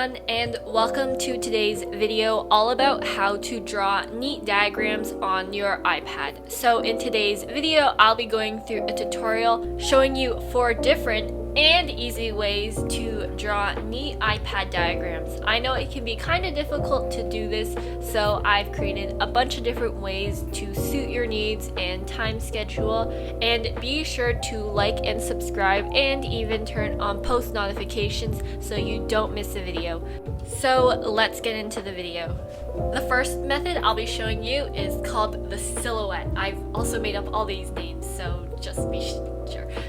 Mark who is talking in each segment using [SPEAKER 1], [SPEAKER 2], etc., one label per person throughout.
[SPEAKER 1] everyone, and welcome to today's video all about how to draw neat diagrams on your iPad. So in today's video, I'll be going through a tutorial showing you 4 different and easy ways to draw neat iPad diagrams. I know it can be kind of difficult to do this, so I've created a bunch of different ways to suit your needs and time schedule, and be sure to like and subscribe and even turn on post notifications so you don't miss a video. So let's get into the video. The first method I'll be showing you is called the silhouette. I've also made up all these names, so just be sure.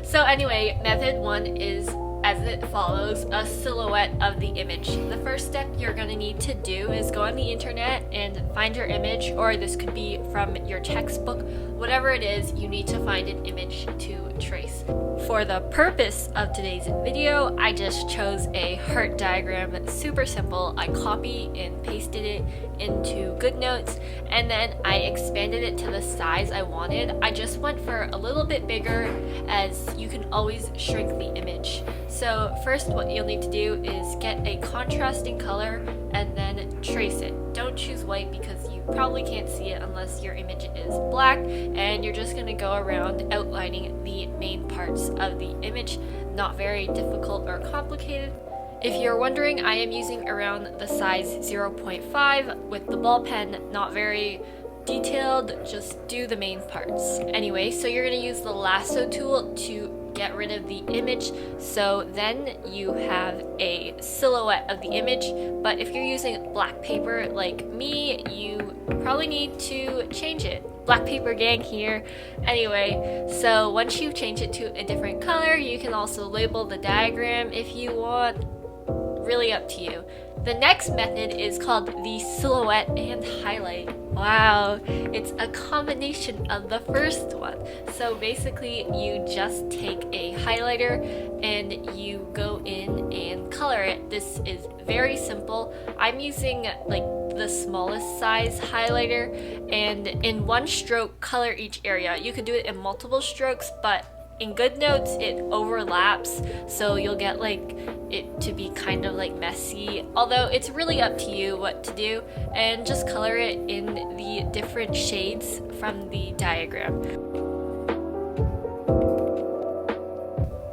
[SPEAKER 1] So anyway, method 1 is as it follows: a silhouette of the image. The first step you're going to need to do is go on the internet and find your image, or this could be from your textbook. Whatever it is, you need to find an image to trace. For the purpose of today's video, I just chose a heart diagram. It's super simple. I copied and pasted it into Goodnotes, and then I expanded it to the size I wanted. I just went for a little bit bigger, as you can always shrink the image. So first, what you'll need to do is get a contrasting color and then trace it. Don't choose white because you probably can't see it unless your image is black, and you're just going to go around outlining the main parts of the image. Not very difficult or complicated. If you're wondering, I am using around the size 0.5 with the ball pen. Not very detailed, just do the main parts. Anyway, so you're going to use the lasso tool to get rid of the image, so then you have a silhouette of the image. But if you're using black paper like me, you probably need to change it. Black paper gang here. Anyway, so once you change it to a different color, you can also label the diagram if you want. Really up to you. The next method is called the silhouette and highlight. Wow, it's a combination of the first one. So basically, you just take a highlighter and you go in and color it. This is very simple. I'm using like the smallest size highlighter, and in one stroke color each area. You could do it in multiple strokes, but in Goodnotes it overlaps, so you'll get like it to be kind of like messy, although it's really up to you what to do, and just color it in the different shades from the diagram.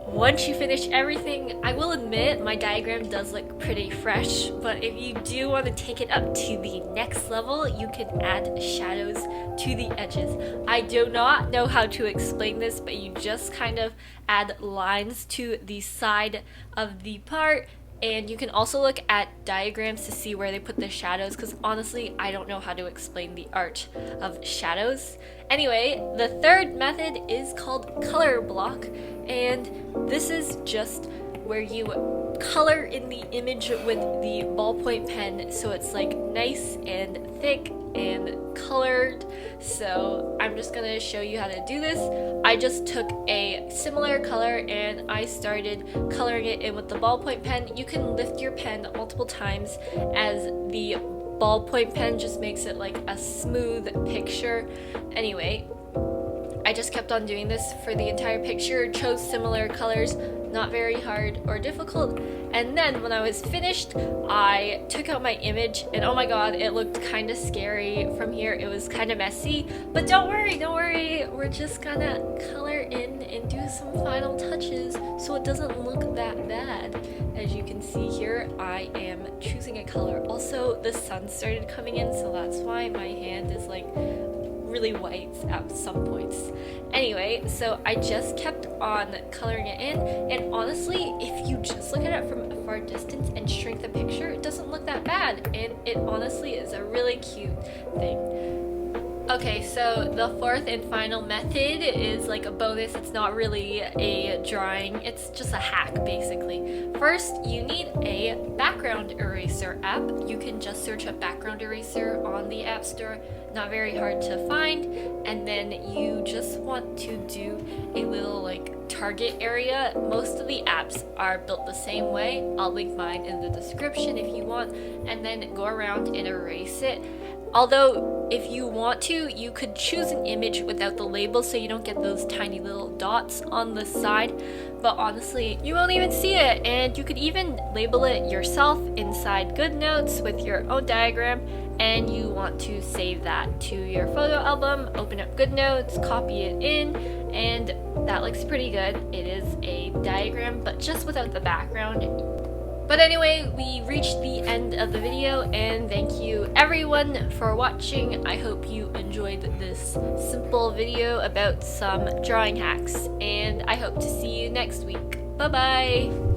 [SPEAKER 1] Once you finish everything, I will admit my diagram does look pretty fresh, but if you do want to take it up to the next level, you can add shadows to the edges. I do not know how to explain this, but you just kind of add lines to the side of the part. And you can also look at diagrams to see where they put the shadows, because honestly, I don't know how to explain the art of shadows. Anyway, the third method is called color block, and this is just where you color in the image with the ballpoint pen, so it's like nice and thick and colored. So I'm just gonna show you how to do this. I just took a similar color and I started coloring it in with the ballpoint pen. You can lift your pen multiple times, as the ballpoint pen just makes it like a smooth picture. Anyway, I just kept on doing this for the entire picture, chose similar colors, not very hard or difficult. And then when I was finished, I took out my image, and oh my god, it looked kind of scary from here. It was kind of messy, but don't worry, we're just gonna color in and do some final touches so it doesn't look that bad. As you can see here, I am choosing a color. Also, the sun started coming in, so that's why my hand is like really white at some points. Anyway, so I just kept on coloring it in, and honestly, if you just look at it from a far distance and shrink the picture, it doesn't look that bad, and it honestly is a really cute thing. Okay, so the fourth and final method is like a bonus. It's not really a drawing, it's just a hack basically. First, you need a background eraser app. You can just search up background eraser on the App Store. Not very hard to find. And then you just want to do a little like target area. Most of the apps are built the same way. I'll link mine in the description if you want. And then go around and erase it. Although if you want to, you could choose an image without the label so you don't get those tiny little dots on the side, but honestly, you won't even see it. And you could even label it yourself inside Goodnotes with your own diagram, and you want to save that to your photo album, open up Goodnotes, copy it in, and that looks pretty good. It is a diagram, but just without the background. But anyway, we reached the end of the video, and thank you everyone for watching. I hope you enjoyed this simple video about some drawing hacks, and I hope to see you next week. Bye bye!